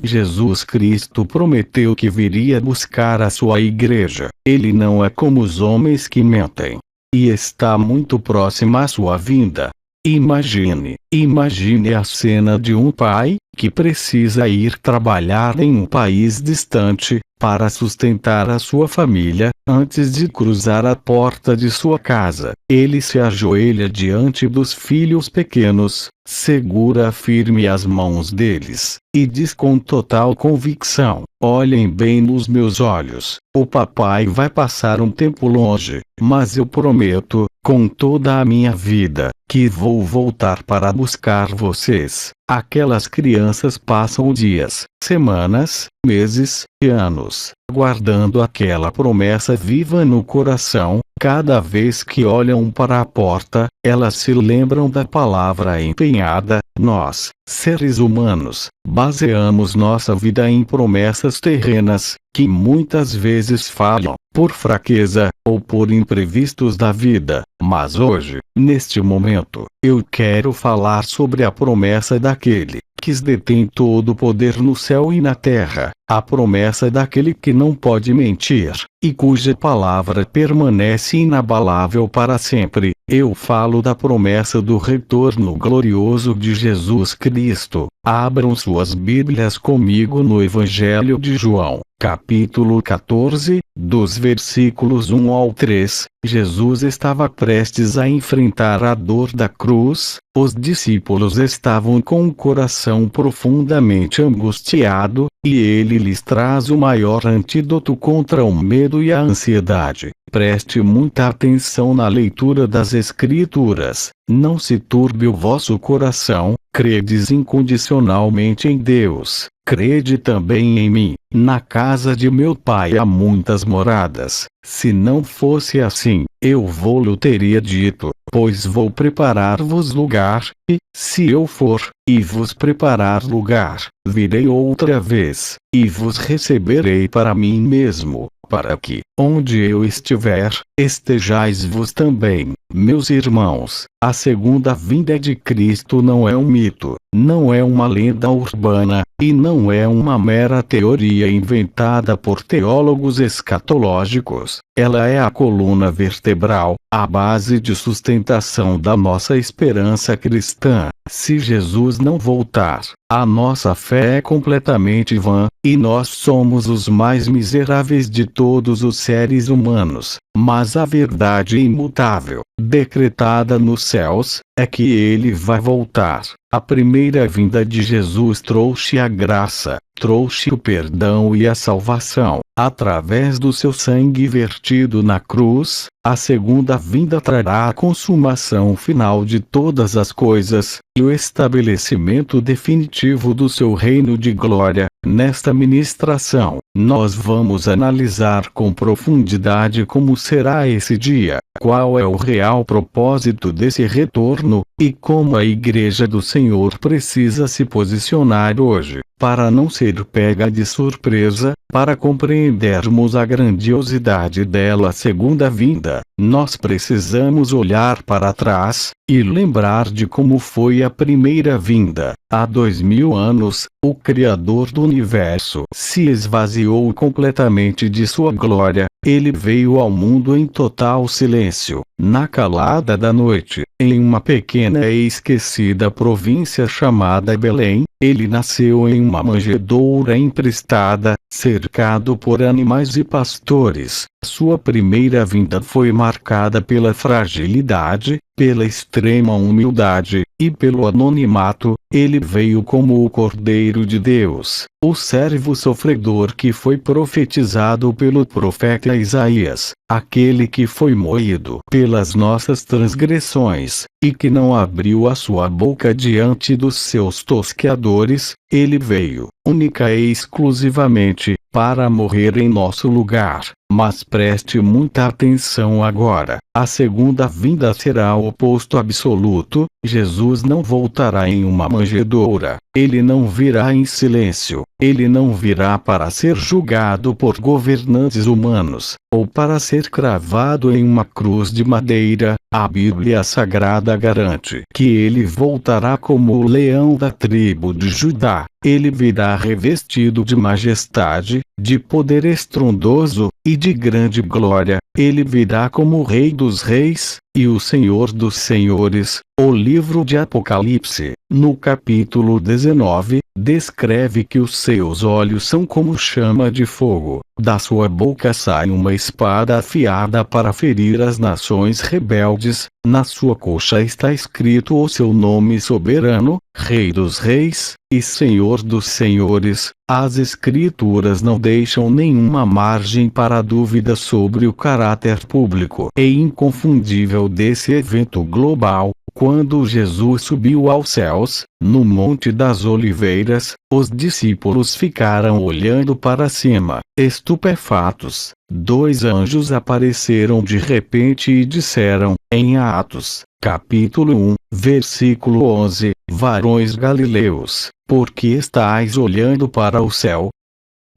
Jesus Cristo prometeu que viria buscar a sua igreja. Ele não é como os homens que mentem. E está muito próxima a sua vinda. Imagine a cena de um pai que precisa ir trabalhar em um país distante para sustentar a sua família. Antes de cruzar a porta de sua casa, ele se ajoelha diante dos filhos pequenos, segura firme as mãos deles, e diz com total convicção: olhem bem nos meus olhos, o papai vai passar um tempo longe, mas eu prometo, com toda a minha vida, que vou voltar para buscar vocês. Aquelas crianças passam dias, semanas, meses e anos, guardando aquela promessa viva no coração. Cada vez que olham para a porta, elas se lembram da palavra empenhada. Nós, seres humanos, baseamos nossa vida em promessas terrenas, que muitas vezes falham, por fraqueza, ou por imprevistos da vida. Mas hoje, neste momento, eu quero falar sobre a promessa daquele que detém todo o poder no céu e na terra, a promessa daquele que não pode mentir, e cuja palavra permanece inabalável para sempre. Eu falo da promessa do retorno glorioso de Jesus Cristo. Abram suas Bíblias comigo no Evangelho de João, capítulo 14, dos versículos 1 ao 3. Jesus estava prestes a enfrentar a dor da cruz. Os discípulos estavam com o coração profundamente angustiado, e ele lhes traz o maior antídoto contra o medo e a ansiedade. Preste muita atenção na leitura das Escrituras. Não se turbe o vosso coração, credes incondicionalmente em Deus, crede também em mim. Na casa de meu pai há muitas moradas. Se não fosse assim, eu vou-lhe teria dito, pois vou preparar-vos lugar, e, se eu for, e vos preparar lugar, virei outra vez, e vos receberei para mim mesmo, para que, onde eu estiver, estejais vos também. Meus irmãos, a segunda vinda de Cristo não é um mito, não é uma lenda urbana, e não é uma mera teoria inventada por teólogos escatológicos. Ela é a coluna vertebral, a base de sustentação da nossa esperança cristã. Se Jesus não voltar, a nossa fé é completamente vã, e nós somos os mais miseráveis de todos os seres humanos. Mas a verdade imutável, decretada nos céus, é que ele vai voltar. A primeira vinda de Jesus trouxe a graça, trouxe o perdão e a salvação, através do seu sangue vertido na cruz. A segunda vinda trará a consumação final de todas as coisas, e o estabelecimento definitivo do seu reino de glória. Nesta ministração, nós vamos analisar com profundidade como será esse dia, qual é o real propósito desse retorno, e como a Igreja do Senhor precisa se posicionar hoje, para não ser pega de surpresa. Para compreendermos a grandiosidade dela segunda vinda, nós precisamos olhar para trás, e lembrar de como foi a primeira vinda. Há 2000 anos, o Criador do Universo se esvaziou completamente de sua glória. Ele veio ao mundo em total silêncio, na calada da noite, em uma pequena e esquecida província chamada Belém. Ele nasceu em uma manjedoura emprestada, cercado por animais e pastores. Sua primeira vinda foi marcada pela fragilidade, pela extrema humildade, e pelo anonimato. Ele veio como o Cordeiro de Deus, o servo sofredor que foi profetizado pelo profeta Isaías, aquele que foi moído pelas nossas transgressões, e que não abriu a sua boca diante dos seus tosqueadores. Ele veio, única e exclusivamente, para morrer em nosso lugar. Mas preste muita atenção agora. A segunda vinda será o oposto absoluto. Jesus não voltará em uma manjedoura. Ele não virá em silêncio. Ele não virá para ser julgado por governantes humanos, ou para ser cravado em uma cruz de madeira. A Bíblia Sagrada garante que ele voltará como o leão da tribo de Judá. Ele virá revestido de majestade, de poder estrondoso, e de grande glória. Ele virá como o Rei dos Reis, e o Senhor dos Senhores. O livro de Apocalipse, no capítulo 19, descreve que os seus olhos são como chama de fogo. Da sua boca sai uma espada afiada para ferir as nações rebeldes. Na sua coxa está escrito o seu nome soberano, Rei dos Reis, e Senhor dos Senhores. As Escrituras não deixam nenhuma margem para dúvida sobre o caráter público e inconfundível desse evento global. Quando Jesus subiu aos céus, no Monte das Oliveiras, os discípulos ficaram olhando para cima, estupefatos. 2 anjos apareceram de repente e disseram, em Atos, capítulo 1, versículo 11, varões galileus, por que estáis olhando para o céu?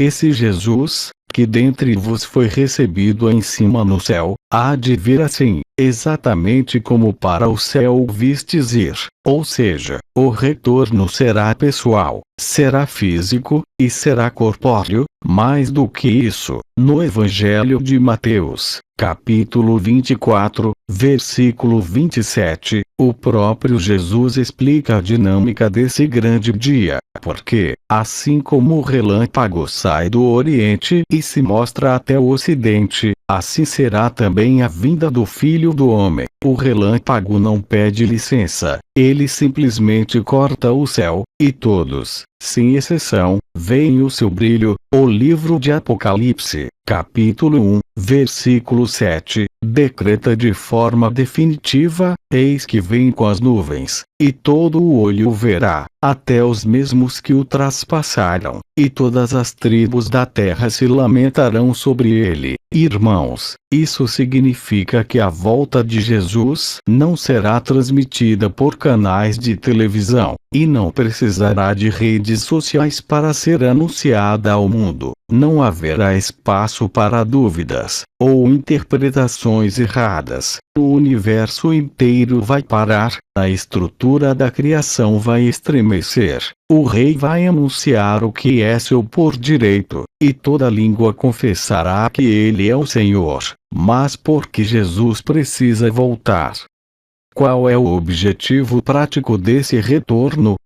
Esse Jesus, que dentre vos foi recebido em cima no céu, há de vir assim, exatamente como para o céu o vistes ir. Ou seja, o retorno será pessoal, será físico, e será corpóreo. Mais do que isso, no Evangelho de Mateus, capítulo 24, versículo 27, o próprio Jesus explica a dinâmica desse grande dia, porque, assim como o relâmpago sai do Oriente e se mostra até o Ocidente, assim será também a vinda do Filho do Homem. O relâmpago não pede licença, ele simplesmente corta o céu, e todos, sem exceção, veem o seu brilho. O livro de Apocalipse, capítulo 1, versículo 7, decreta de forma definitiva, eis que vem com as nuvens, e todo o olho o verá, até os mesmos que o traspassaram, e todas as tribos da terra se lamentarão sobre ele. Irmãos, isso significa que a volta de Jesus não será transmitida por canais de televisão, e não precisará de redes sociais para ser anunciada ao mundo. Não haverá espaço para dúvidas, ou interpretações erradas. O universo inteiro vai parar, a estrutura da criação vai estremecer. O rei vai anunciar o que é seu por direito, e toda língua confessará que ele é o Senhor. Mas por que Jesus precisa voltar? Qual é o objetivo prático desse retorno?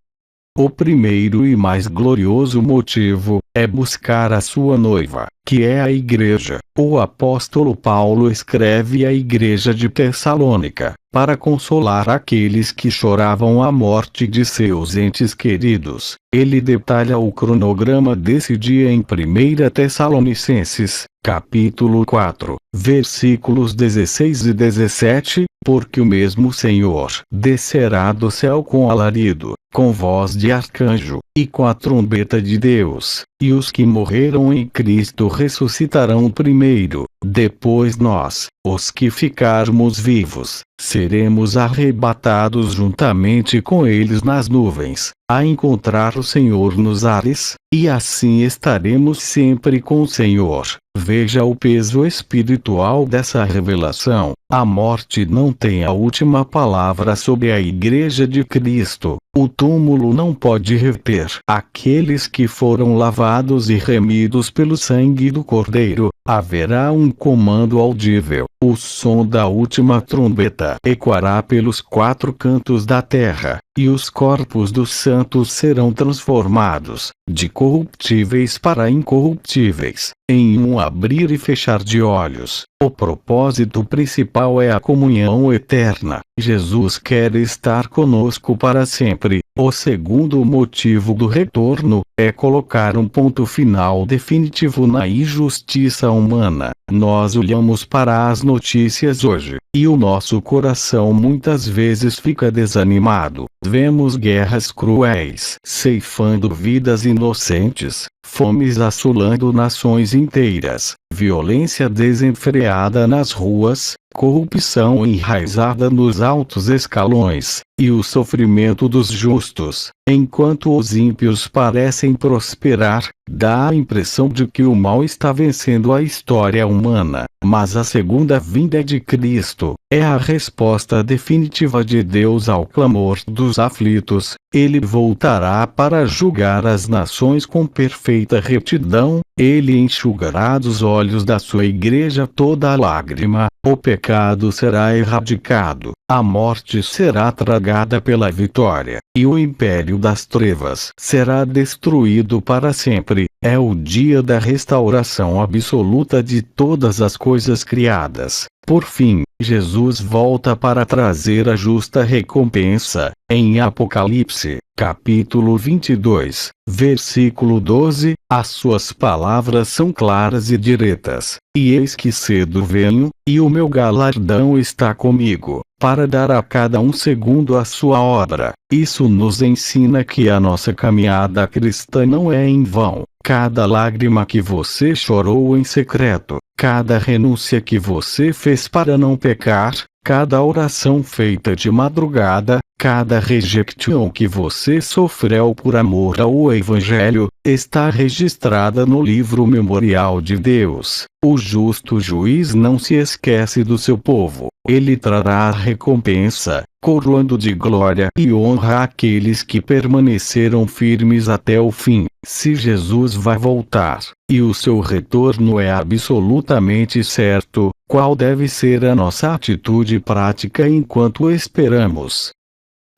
O primeiro e mais glorioso motivo é buscar a sua noiva, que é a Igreja. O apóstolo Paulo escreve à Igreja de Tessalônica, para consolar aqueles que choravam a morte de seus entes queridos. Ele detalha o cronograma desse dia em 1 Tessalonicenses, capítulo 4, versículos 16 e 17, porque o mesmo Senhor descerá do céu com alarido, com voz de arcanjo, e com a trombeta de Deus, e os que morreram em Cristo ressuscitarão primeiro. Depois nós, os que ficarmos vivos, seremos arrebatados juntamente com eles nas nuvens, a encontrar o Senhor nos ares, e assim estaremos sempre com o Senhor. Veja o peso espiritual dessa revelação. A morte não tem a última palavra sobre a Igreja de Cristo. O túmulo não pode reter aqueles que foram lavados e remidos pelo sangue do Cordeiro. Haverá um comando audível. O som da última trombeta ecoará pelos 4 cantos da terra, e os corpos dos santos serão transformados, de corruptíveis para incorruptíveis, em um abrir e fechar de olhos. O propósito principal é a comunhão eterna. Jesus quer estar conosco para sempre. O segundo motivo do retorno é colocar um ponto final definitivo na injustiça humana. Nós olhamos para as notícias hoje, e o nosso coração muitas vezes fica desanimado. Vemos guerras cruéis ceifando vidas inocentes, fomes assolando nações inteiras, violência desenfreada nas ruas, corrupção enraizada nos altos escalões, e o sofrimento dos justos, enquanto os ímpios parecem prosperar, dá a impressão de que o mal está vencendo a história humana. Mas a segunda vinda de Cristo é a resposta definitiva de Deus ao clamor dos aflitos. Ele voltará para julgar as nações com perfeita retidão. Ele enxugará dos olhos da sua igreja toda a lágrima. O pecado será erradicado, a morte será tragada pela vitória, e o império das trevas será destruído para sempre. É o dia da restauração absoluta de todas as coisas criadas. Por fim, Jesus volta para trazer a justa recompensa. Em Apocalipse, capítulo 22, versículo 12, as suas palavras são claras e diretas. E eis que cedo venho, e o meu galardão está comigo, para dar a cada um segundo a sua obra. Isso nos ensina que a nossa caminhada cristã não é em vão. Cada lágrima que você chorou em secreto, cada renúncia que você fez para não pecar, cada oração feita de madrugada, cada rejeição que você sofreu por amor ao Evangelho, está registrada no livro memorial de Deus. O justo juiz não se esquece do seu povo. Ele trará a recompensa, coroando de glória e honra aqueles que permaneceram firmes até o fim. Se Jesus vai voltar, e o seu retorno é absolutamente certo, qual deve ser a nossa atitude prática enquanto esperamos?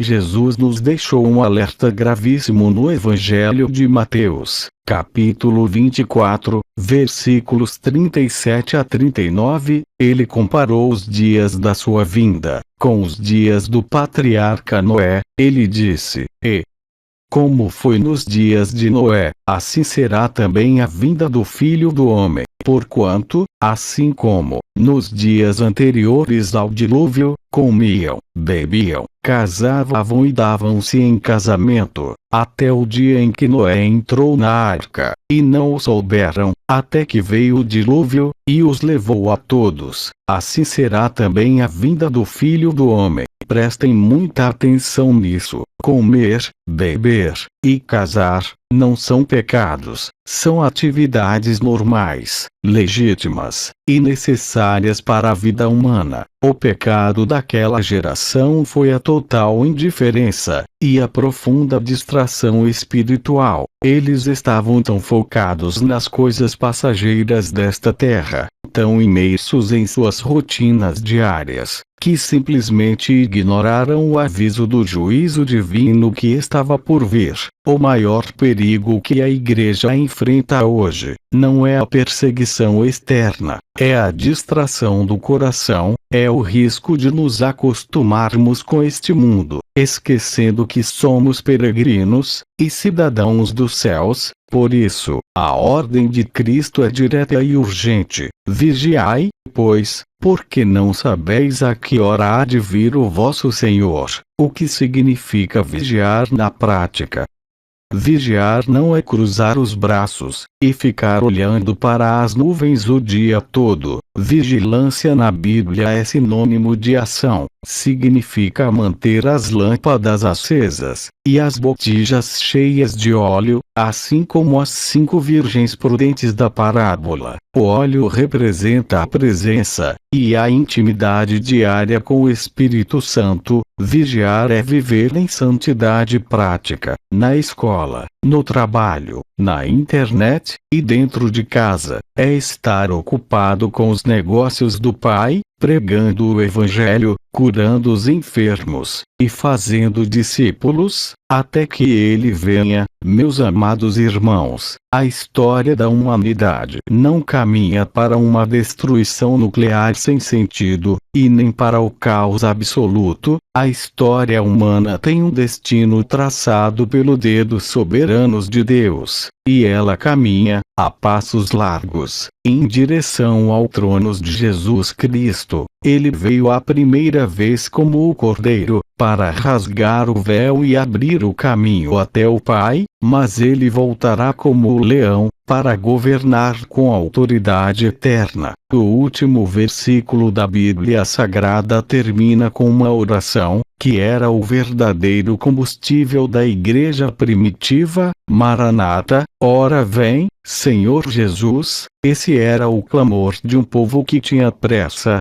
Jesus nos deixou um alerta gravíssimo no Evangelho de Mateus, capítulo 24, versículos 37 a 39, ele comparou os dias da sua vinda com os dias do patriarca Noé. Ele disse: como foi nos dias de Noé, assim será também a vinda do Filho do Homem. Porquanto, assim como, nos dias anteriores ao dilúvio, comiam, bebiam, casavam e davam-se em casamento, até o dia em que Noé entrou na arca, e não o souberam, até que veio o dilúvio, e os levou a todos. Assim será também a vinda do Filho do Homem. Prestem muita atenção nisso. Comer, beber e casar não são pecados, são atividades normais, legítimas e necessárias para a vida humana. O pecado daquela geração foi a total indiferença e a profunda distração espiritual. Eles estavam tão focados nas coisas passageiras desta terra, tão imersos em suas rotinas diárias, que simplesmente ignoraram o aviso do juízo divino que estava por vir. O maior perigo que a igreja enfrenta hoje não é a perseguição externa, é a distração do coração, é o risco de nos acostumarmos com este mundo, esquecendo que somos peregrinos e cidadãos dos céus. Por isso, a ordem de Cristo é direta e urgente: vigiai, pois, porque não sabeis a que hora há de vir o vosso Senhor. O que significa vigiar na prática? Vigiar não é cruzar os braços e ficar olhando para as nuvens o dia todo. Vigilância na Bíblia é sinônimo de ação. Significa manter as lâmpadas acesas e as botijas cheias de óleo, assim como as 5 virgens prudentes da parábola. O óleo representa a presença e a intimidade diária com o Espírito Santo. Vigiar é viver em santidade prática, na escola, no trabalho, na internet e dentro de casa. É estar ocupado com os negócios do Pai, pregando o Evangelho, curando os enfermos e fazendo discípulos, até que Ele venha. Meus amados irmãos, a história da humanidade não caminha para uma destruição nuclear sem sentido, e nem para o caos absoluto. A história humana tem um destino traçado pelo dedo soberano de Deus, e ela caminha, a passos largos, em direção ao trono de Jesus Cristo. Ele veio a primeira vez como o Cordeiro, para rasgar o véu e abrir o caminho até o Pai, mas ele voltará como o leão, para governar com autoridade eterna. O último versículo da Bíblia Sagrada termina com uma oração, que era o verdadeiro combustível da igreja primitiva: Maranata, ora vem, Senhor Jesus. Esse era o clamor de um povo que tinha pressa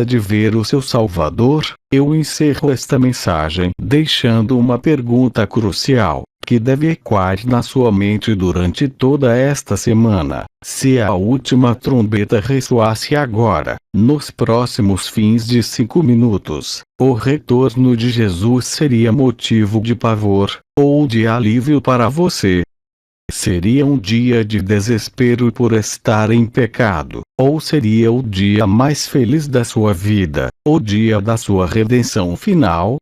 de ver o seu Salvador. Eu encerro esta mensagem deixando uma pergunta crucial, que deve ecoar na sua mente durante toda esta semana. Se a última trombeta ressoasse agora, nos próximos fins de 5 minutos, o retorno de Jesus seria motivo de pavor, ou de alívio para você? Seria um dia de desespero por estar em pecado, ou seria o dia mais feliz da sua vida, o dia da sua redenção final?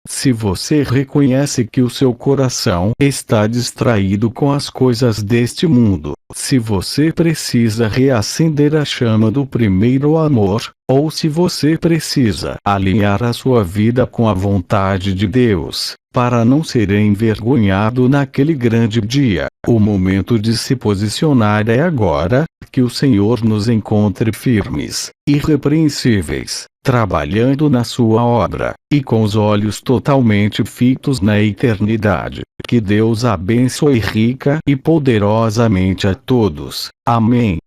Se você reconhece que o seu coração está distraído com as coisas deste mundo, se você precisa reacender a chama do primeiro amor, ou se você precisa alinhar a sua vida com a vontade de Deus, para não ser envergonhado naquele grande dia, o momento de se posicionar é agora. Que o Senhor nos encontre firmes, irrepreensíveis, trabalhando na sua obra, e com os olhos totalmente fitos na eternidade. Que Deus abençoe rica e poderosamente a todos. Amém.